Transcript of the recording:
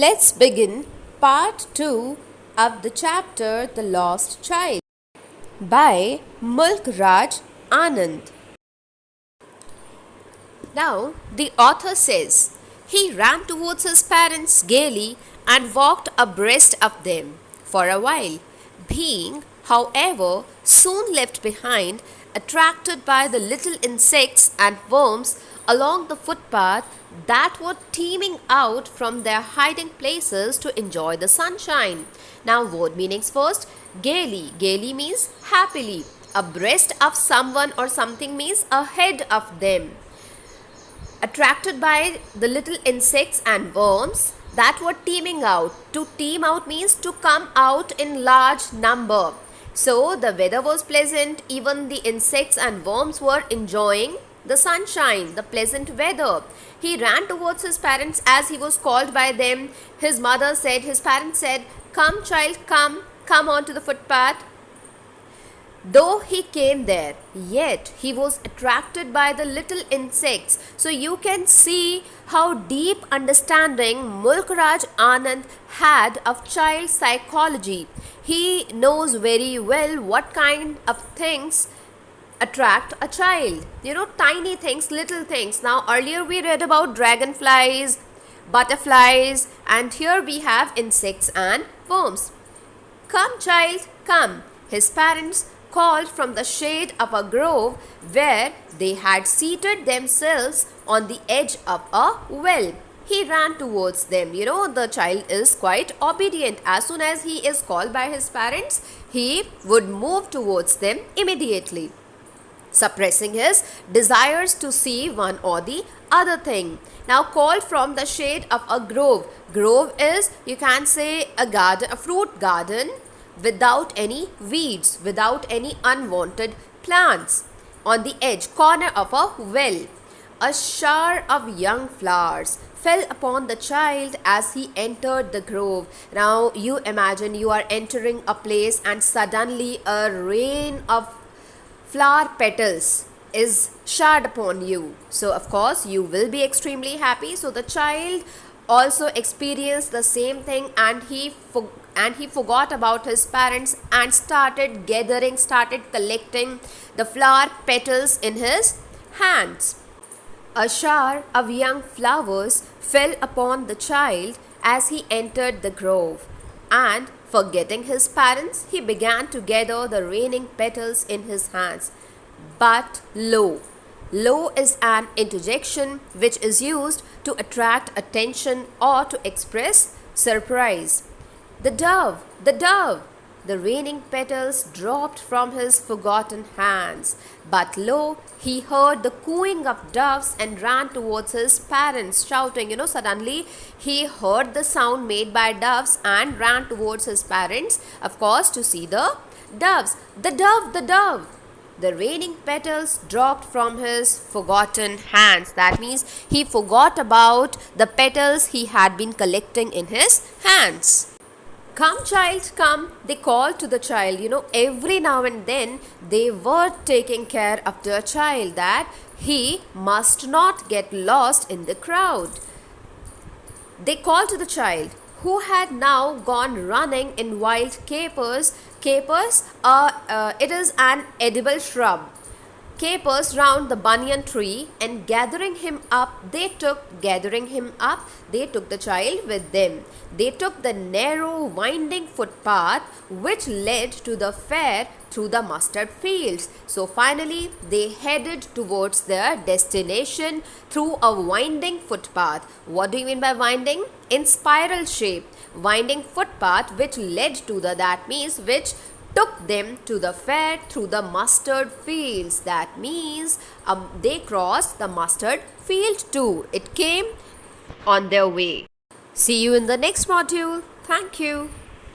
Let's begin part 2 of the chapter The Lost Child by Mulk Raj Anand. Now, the author says, he ran towards his parents gaily and walked abreast of them for a while, being, however, soon left behind, attracted by the little insects and worms along the footpath that were teeming out from their hiding places to enjoy the sunshine. Now, word meanings first. Gaily. Gaily means happily. Abreast of someone or something means ahead of them. Attracted by the little insects and worms that were teeming out. To teem out means to come out in large number. So the weather was pleasant, even the insects and worms were enjoying the sunshine, the pleasant weather. He ran towards his parents as he was called by them. His parents said, "Come, child, come onto the footpath." Though he came there, yet he was attracted by the little insects. So you can see how deep understanding Mulk Raj Anand had of child psychology. He knows very well what kind of things attract a child. Tiny things, little things. Now, earlier we read about dragonflies, butterflies, and here we have insects and worms. "Come, child, come," his parents called from the shade of a grove where they had seated themselves on the edge of a well. He ran towards them. The child is quite obedient. As soon as he is called by his parents, he would move towards them immediately, suppressing his desires to see one or the other thing. Now, called from the shade of a grove. Grove is, you can say, a garden, a fruit garden without any weeds, without any unwanted plants. On the edge, corner of a well. A shower of young flowers fell upon the child as he entered the grove. Now, you imagine you are entering a place and suddenly a rain of flower petals is showered upon you. So, of course, you will be extremely happy. So, the child also experienced the same thing, and he forgot about his parents and started collecting the flower petals in his hands. A shower of young flowers fell upon the child as he entered the grove, and forgetting his parents, he began to gather the raining petals in his hands. But lo is an interjection which is used to attract attention or to express surprise. The dove! The raining petals dropped from his forgotten hands. But lo, he heard the cooing of doves and ran towards his parents, shouting. Suddenly he heard the sound made by doves and ran towards his parents, of course, to see the doves. The dove! The raining petals dropped from his forgotten hands. That means he forgot about the petals he had been collecting in his hands. "Come, child, come," they called to the child. Every now and then they were taking care of their child, that he must not get lost in the crowd. They called to the child, who had now gone running in wild capers. Capers, it is an edible shrub. Capers round the banyan tree, and gathering him up, they took the child with them. They took the narrow winding footpath which led to the fair through the mustard fields. So finally they headed towards their destination through a winding footpath. What do you mean by winding? In spiral shape. Winding footpath which led to which took them to the fair through the mustard fields. That means they crossed the mustard field too. It came on their way. See you in the next module. Thank you.